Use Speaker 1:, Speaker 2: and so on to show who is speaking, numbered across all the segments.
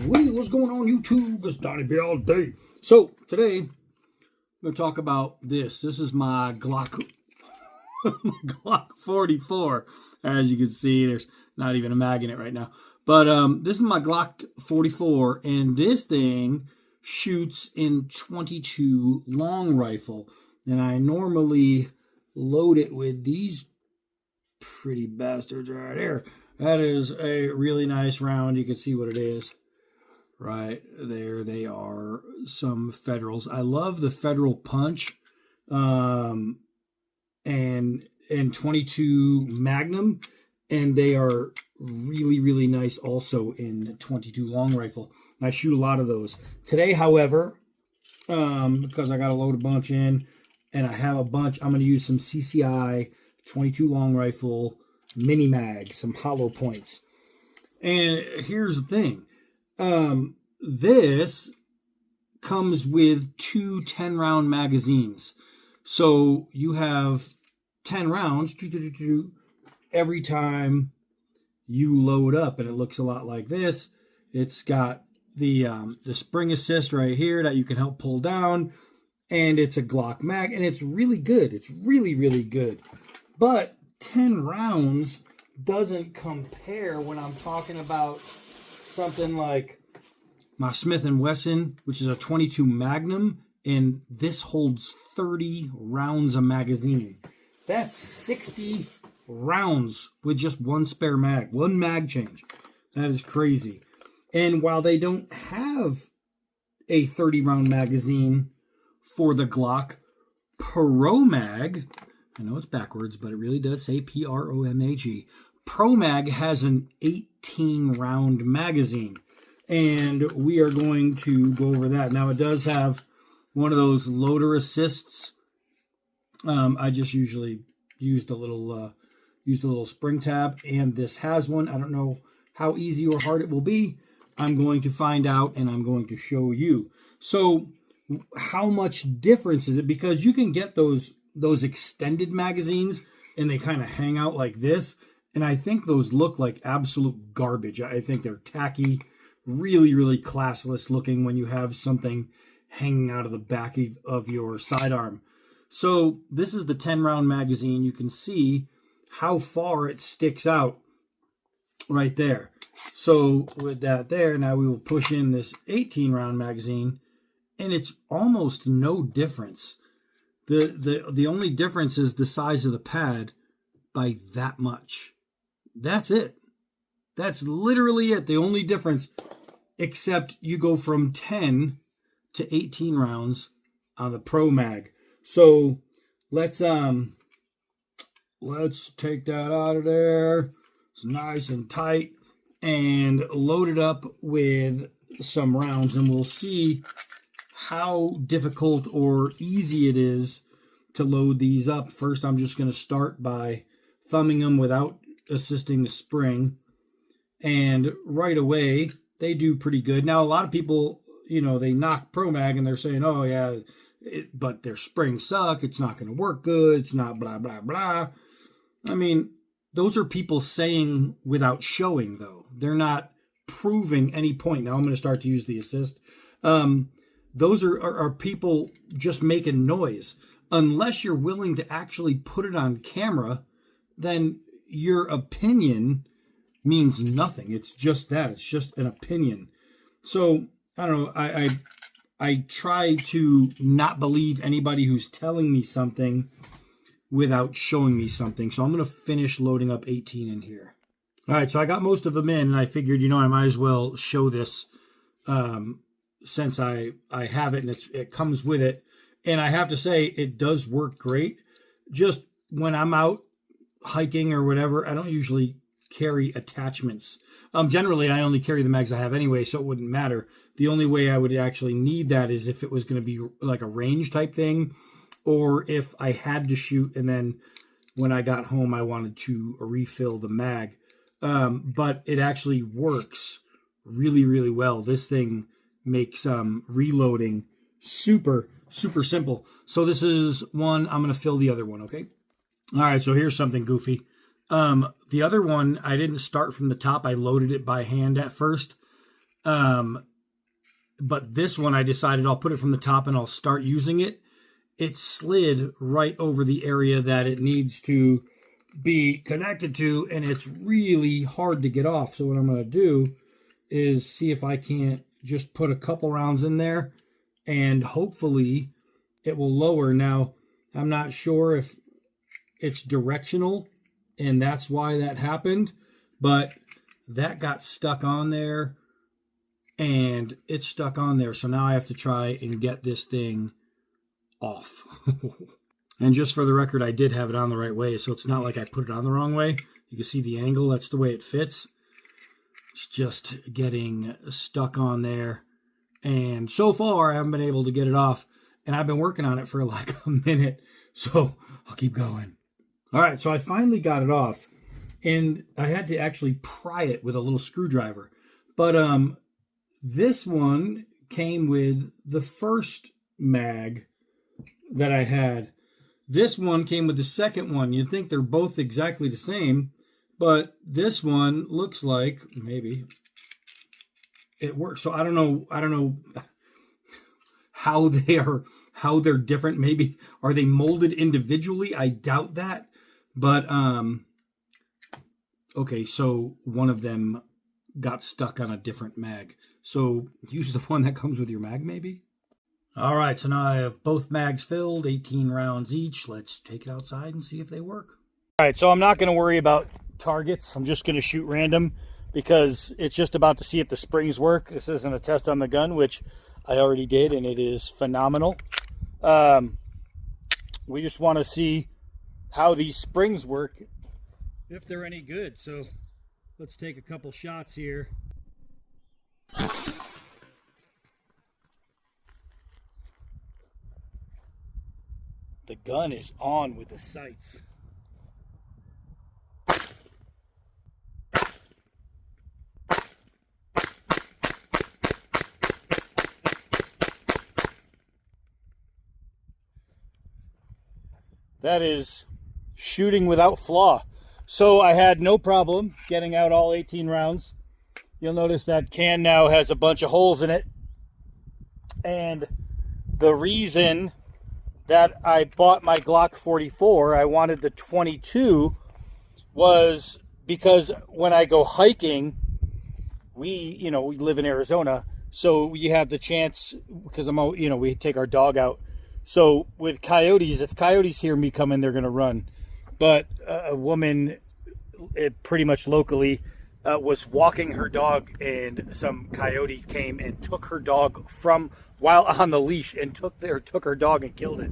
Speaker 1: What's going on YouTube? It's Donnie B all day. So today I'm going to talk about this. This is my Glock, my Glock 44. As you can see, there's not even a mag in it right now. But this is my Glock 44, and this thing shoots in 22 long rifle. And I normally load it with these pretty bastards right here. That is a really nice round. You can see what it is. Right there, they are some Federals. I love the Federal Punch, and 22 Magnum, and they are really nice also in 22 long rifle. I shoot a lot of those today. However, because I got to load a bunch in, and I have a bunch, I'm going to use some CCI 22 long rifle mini mag, some hollow points. And here's the thing. This comes with two 10-round magazines. So you have 10 rounds every time you load up, and it looks a lot like this. It's got the spring assist right here that you can help pull down, and it's a Glock mag, and it's really good. It's really good. But 10 rounds doesn't compare when I'm talking about something like my Smith & Wesson, which is a 22 Magnum, and this holds 30 rounds a magazine. That's 60 rounds with just one spare mag, one mag change. That is crazy. And while they don't have a 30-round magazine for the Glock Pro Mag, I know it's backwards, but it really does say PROMAG. Pro Mag has an 18-round magazine. And we are going to go over that. Now, it does have one of those loader assists. I just usually used a little spring tab, and this has one. I don't know how easy or hard it will be. I'm going to find out, and I'm going to show you. So, how much difference is it? Because you can get those extended magazines, and they kind of hang out like this. And I think those look like absolute garbage. I think they're tacky. Really classless looking when you have something hanging out of the back of your sidearm. So this is the 10-round magazine. You can see how far it sticks out right there. So with that there, now we will push in this 18-round magazine, and it's almost no difference. The only difference is the size of the pad by that much. That's it. That's literally it. The only difference, except you go from 10 to 18 rounds on the Pro Mag. So let's take that out of there. It's nice and tight, and load it up with some rounds, and we'll see how difficult or easy it is to load these up. First, I'm just going to start by thumbing them without assisting the spring. And right away, they do pretty good. Now, a lot of people, they knock Pro Mag and they're saying, oh, yeah, but their springs suck. It's not going to work good. It's not blah, blah, blah. I mean, those are people saying without showing, though. They're not proving any point. Now, I'm going to start to use the assist. Those are people just making noise. Unless you're willing to actually put it on camera, then your opinion means nothing. It's just that. It's just an opinion. So, I don't know. I try to not believe anybody who's telling me something without showing me something. So I'm going to finish loading up 18 in here. All right, so I got most of them in, and I figured, I might as well show this since I have it, and it comes with it. And I have to say, it does work great. Just when I'm out hiking or whatever, I don't usually carry attachments. Generally, I only carry the mags I have anyway, so it wouldn't matter. The only way I would actually need that is if it was going to be like a range type thing, or if I had to shoot and then when I got home I wanted to refill the mag. But it actually works really well. This thing makes reloading super simple. So this is one. I'm going to fill the other one, okay? All right, so here's something goofy. The other one, I didn't start from the top. I loaded it by hand at first. But this one, I decided I'll put it from the top and I'll start using it. It slid right over the area that it needs to be connected to, and it's really hard to get off. So what I'm going to do is see if I can't just put a couple rounds in there, and hopefully it will lower. Now, I'm not sure if it's directional, and that's why that happened, but that got stuck on there, and it's stuck on there. So now I have to try and get this thing off. And just for the record, I did have it on the right way, so it's not like I put it on the wrong way. You can see the angle. That's the way it fits. It's just getting stuck on there. And so far, I haven't been able to get it off. And I've been working on it for like a minute, so I'll keep going. All right, so I finally got it off. And I had to actually pry it with a little screwdriver. But this one came with the first mag that I had. This one came with the second one. You'd think they're both exactly the same, but this one looks like maybe it works. So I don't know how they're different. Maybe are they molded individually? I doubt that. But okay, so one of them got stuck on a different mag. So use the one that comes with your mag, maybe? All right, so now I have both mags filled, 18 rounds each. Let's take it outside and see if they work. All right, so I'm not going to worry about targets. I'm just going to shoot random because it's just about to see if the springs work. This isn't a test on the gun, which I already did, and it is phenomenal. We just want to see how these springs work, if they're any good. So let's take a couple shots here. The gun is on with the sights. That is shooting without flaw. So I had no problem getting out all 18 rounds. You'll notice that can now has a bunch of holes in it. And the reason that I bought my Glock 44, I wanted the 22, was because when I go hiking, we live in Arizona, so you have the chance, because we take our dog out. So with coyotes, if coyotes hear me coming, they're going to run. But a woman, pretty much locally, was walking her dog, and some coyotes came and took her dog from while on the leash and took her dog and killed it.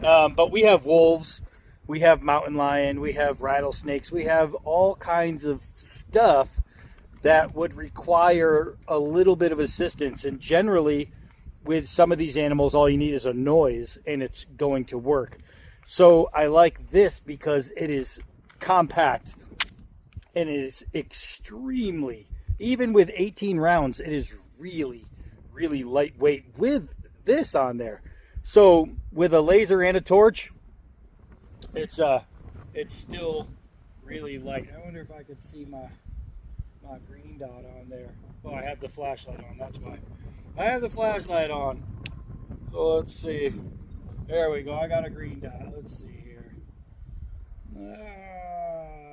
Speaker 1: But we have wolves, we have mountain lion, we have rattlesnakes, we have all kinds of stuff that would require a little bit of assistance. And generally, with some of these animals, all you need is a noise and it's going to work. So I like this because it is compact and it is extremely, even with 18 rounds, it is really, really lightweight with this on there. So with a laser and a torch, it's still really light. I wonder if I could see my green dot on there. Oh, I have the flashlight on, that's why. I have the flashlight on. So let's see. There we go, I got a green dot. Let's see here.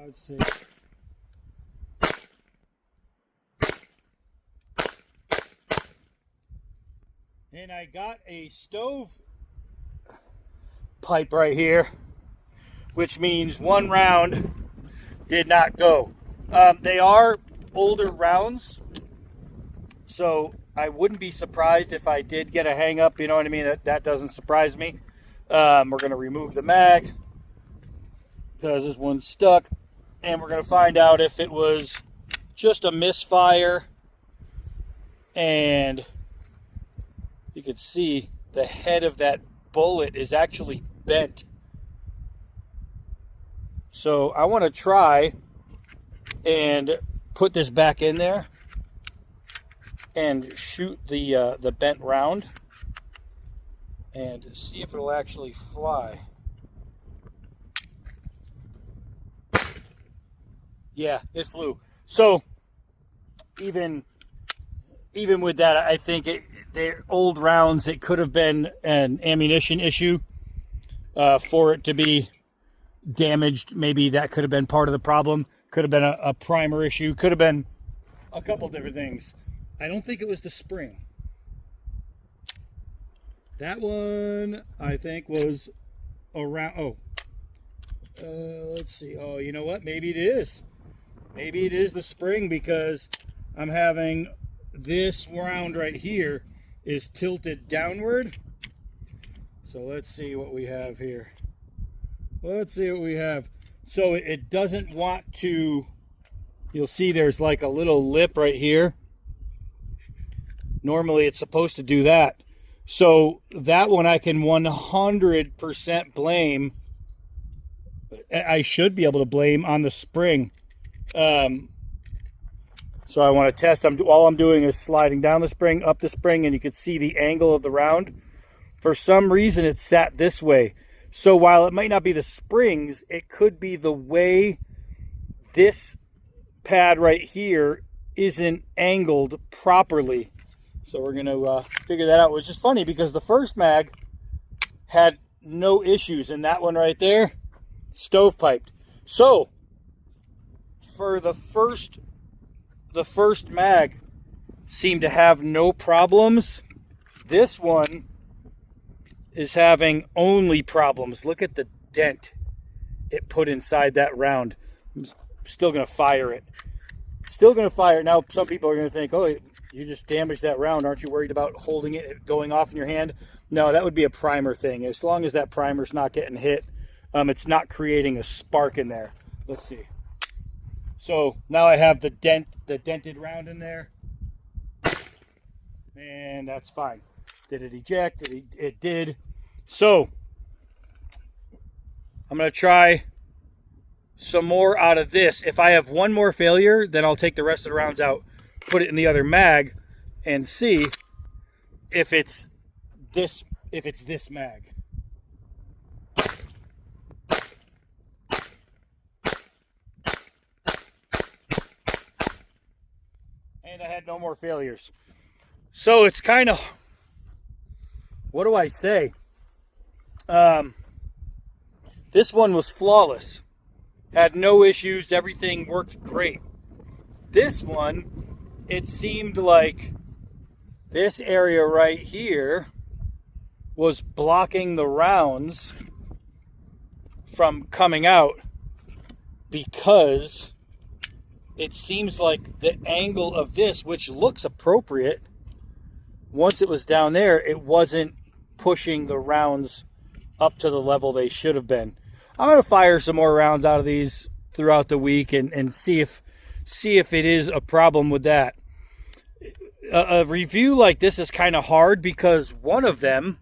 Speaker 1: Let's see. And I got a stove pipe right here, which means one round did not go. They are older rounds, so I wouldn't be surprised if I did get a hang up, you know what I mean? That doesn't surprise me. We're going to remove the mag because this one's stuck, and we're going to find out if it was just a misfire. And you can see the head of that bullet is actually bent. So I want to try and put this back in there and shoot the bent round and see if it'll actually fly. Yeah, it flew. So even even with that, I think they're old rounds. It could have been an ammunition issue for it to be damaged. Maybe that could have been part of the problem. Could have been a primer issue. Could have been a couple different things. I don't think it was the spring. That one, I think, was around... Oh. Let's see. Oh, you know what? Maybe it is. Maybe it is the spring, because I'm having this round right here is tilted downward. So let's see what we have here. Let's see what we have. So it doesn't want to... You'll see there's like a little lip right here. Normally it's supposed to do that. So that one I can 100% blame. I should be able to blame on the spring. So I want to test. All I'm doing is sliding down the spring, up the spring, and you can see the angle of the round. For some reason it's sat this way. So while it might not be the springs, it could be the way this pad right here isn't angled properly. So we're going to figure that out, which is funny because the first mag had no issues, and that one right there, stovepiped. So for the first mag seemed to have no problems. This one is having only problems. Look at the dent it put inside that round. I'm still going to fire it. Still going to fire it. Now, some people are going to think, oh, you just damaged that round. Aren't you worried about holding it, going off in your hand? No, that would be a primer thing. As long as that primer's not getting hit, it's not creating a spark in there. Let's see. So now I have the dented round in there. And that's fine. Did it eject? It did. So I'm going to try some more out of this. If I have one more failure, then I'll take the rest of the rounds out, put it in the other mag, and see if it's this mag. And I had no more failures. So it's kind of, what do I say? This one was flawless. Had no issues. Everything worked great. This one, it seemed like this area right here was blocking the rounds from coming out, because it seems like the angle of this, which looks appropriate, once it was down there, it wasn't pushing the rounds up to the level they should have been. I'm going to fire some more rounds out of these throughout the week and see if it is a problem with that. A review like this is kind of hard because one of them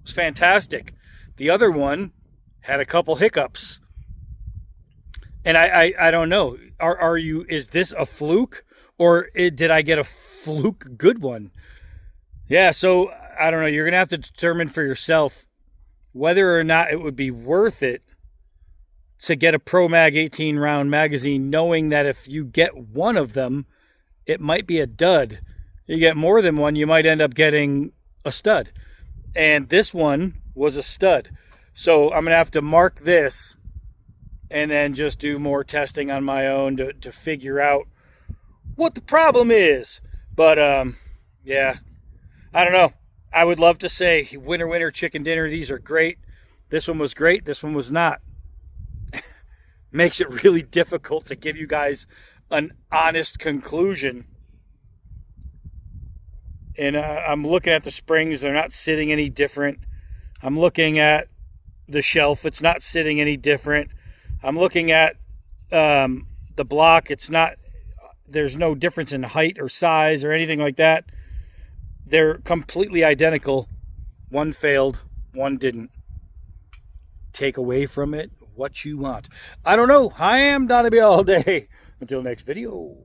Speaker 1: was fantastic. The other one had a couple hiccups. And I don't know. Is this a fluke, or did I get a fluke good one? Yeah, so I don't know. You're going to have to determine for yourself whether or not it would be worth it to get a Pro Mag 18 round magazine, knowing that if you get one of them, it might be a dud. You get more than one, you might end up getting a stud. And this one was a stud. So I'm going to have to mark this and then just do more testing on my own to figure out what the problem is. But, yeah, I don't know. I would love to say winner, winner, chicken dinner. These are great. This one was great. This one was not. Makes it really difficult to give you guys an honest conclusion. And I'm looking at the springs. They're not sitting any different. I'm looking at the shelf. It's not sitting any different. I'm looking at the block. It's not, there's no difference in height or size or anything like that. They're completely identical. One failed, one didn't. Take away from it what you want. I don't know. I am Donnie all day. Until next video.